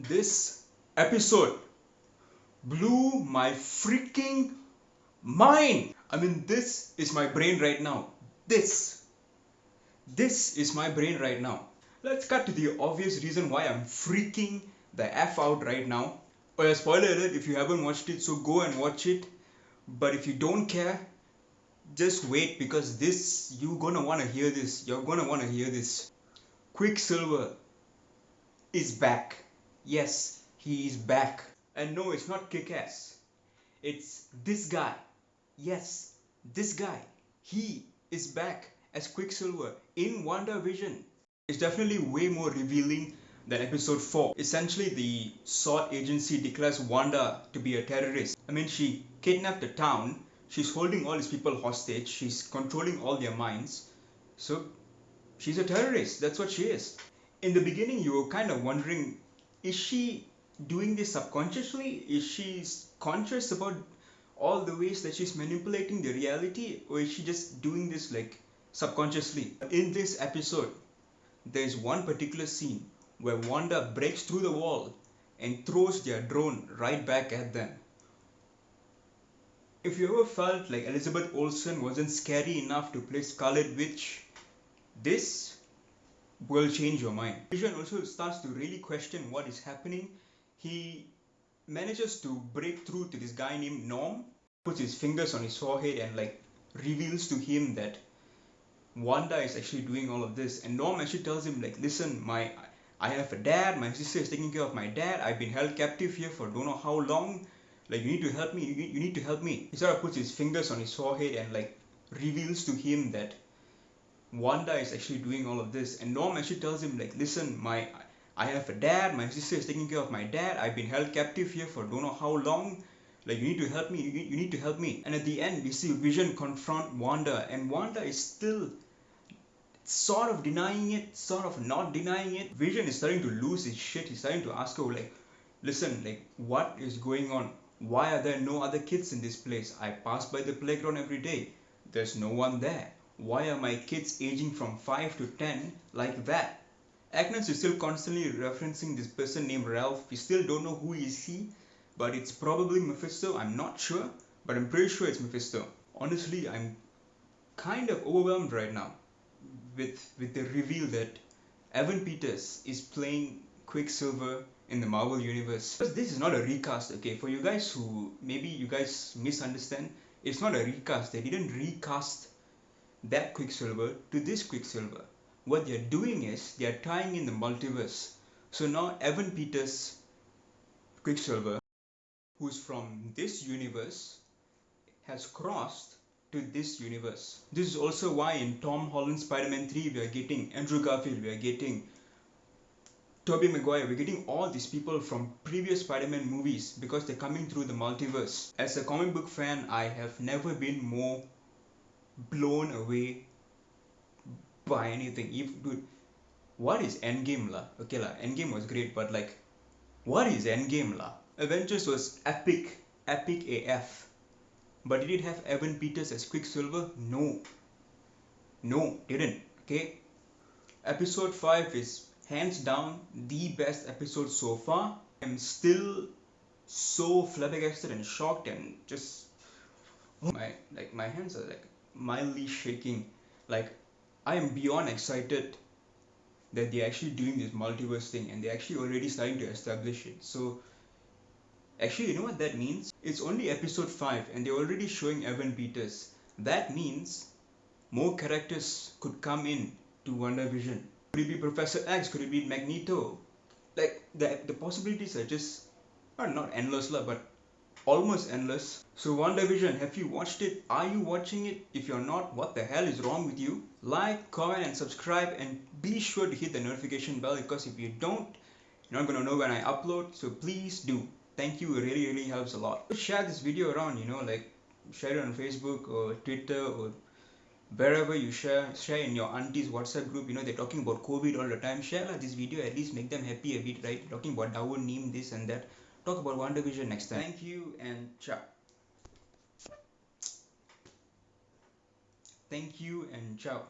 This episode blew my freaking mind. I mean, this is my brain right now. This. This is my brain right now. Let's cut to the obvious reason why I'm freaking the F out right now. Oh yeah, spoiler alert if you haven't watched it, so go and watch it. But if you don't care, just wait because you're gonna wanna hear this. You're gonna wanna hear this. Quicksilver is back. Yes, he is back. And no, it's not Kick-Ass. It's this guy. Yes, this guy. He is back as Quicksilver in WandaVision. It's definitely way more revealing than episode 4. Essentially, the SWORD agency declares Wanda to be a terrorist. I mean, she kidnapped the town, she's holding all these people hostage, she's controlling all their minds. So, she's a terrorist. That's what she is. In the beginning, you were kind of wondering, is she doing this subconsciously? Is she conscious about all the ways that she's manipulating the reality, or is she just doing this like subconsciously? In this episode, there's one particular scene where Wanda breaks through the wall and throws their drone right back at them. If you ever felt like Elizabeth Olsen wasn't scary enough to play Scarlet Witch, this will change your mind. Vision also starts to really question what is happening. He manages to break through to this guy named Norm, puts his fingers on his forehead and like reveals to him that Wanda is actually doing all of this. And Norm actually tells him like, listen, I have a dad, my sister is taking care of my dad, I've been held captive here for don't know how long, like you need to help me, you need to help me. He sort of puts his fingers on his forehead and like reveals to him that Wanda is actually doing all of this. And Norm actually tells him like, listen, I have a dad, my sister is taking care of my dad, I've been held captive here for don't know how long, like you need to help me, you need to help me. And at the end we see Vision confront Wanda, and Wanda is still sort of denying it, sort of not denying it. Vision is starting to lose his shit. He's starting to ask her like, listen, like what is going on? Why are there no other kids in this place? I pass by the playground every day, there's no one there. Why are my kids aging from 5 to 10 like that? Agnes is still constantly referencing this person named Ralph. We still don't know who is he, but it's probably Mephisto. I'm not sure, but I'm pretty sure it's Mephisto. Honestly, I'm kind of overwhelmed right now with the reveal that Evan Peters is playing Quicksilver in the Marvel Universe. Because this is not a recast, okay? For you guys who maybe you guys misunderstand, it's not a recast. They didn't recast that Quicksilver to this Quicksilver. What they're doing is they're tying in the multiverse. So now Evan Peters Quicksilver, who's from this universe, has crossed to this universe. This is also why in Tom Holland's Spider-Man 3 we are getting Andrew Garfield, we are getting Tobey Maguire, we're getting all these people from previous Spider-Man movies because they're coming through the multiverse. As a comic book fan, I have never been more blown away by anything. Dude, what is Endgame lah? Okay lah, Endgame was great, but like, what is Endgame lah? Avengers was epic, epic AF. But did it have Evan Peters as Quicksilver? No. No, didn't. Okay? Episode 5 is hands down the best episode so far. I'm still so flabbergasted and shocked and just my hands are like mildly shaking. Like I am beyond excited that they're actually doing this multiverse thing and they're actually already starting to establish it. So actually, you know what that means? It's only episode 5 and they're already showing Evan Peters. That means more characters could come in to WandaVision. Could it be Professor X? Could it be Magneto? Like the possibilities are just not endless lah, but almost endless. So WandaVision, have you watched it? Are you watching it? If you're not, what the hell is wrong with you? Like, comment and subscribe and be sure to hit the notification bell because if you don't, you're not gonna know when I upload. So please do. Thank you, it really helps a lot. Share this video around, like share it on Facebook or Twitter or wherever you share in your auntie's WhatsApp group. They're talking about COVID all the time. Share this video, at least make them happy a bit, right? Talking about Darwin Neem, this and that. Talk about WandaVision next time. Thank you and ciao. Thank you and ciao.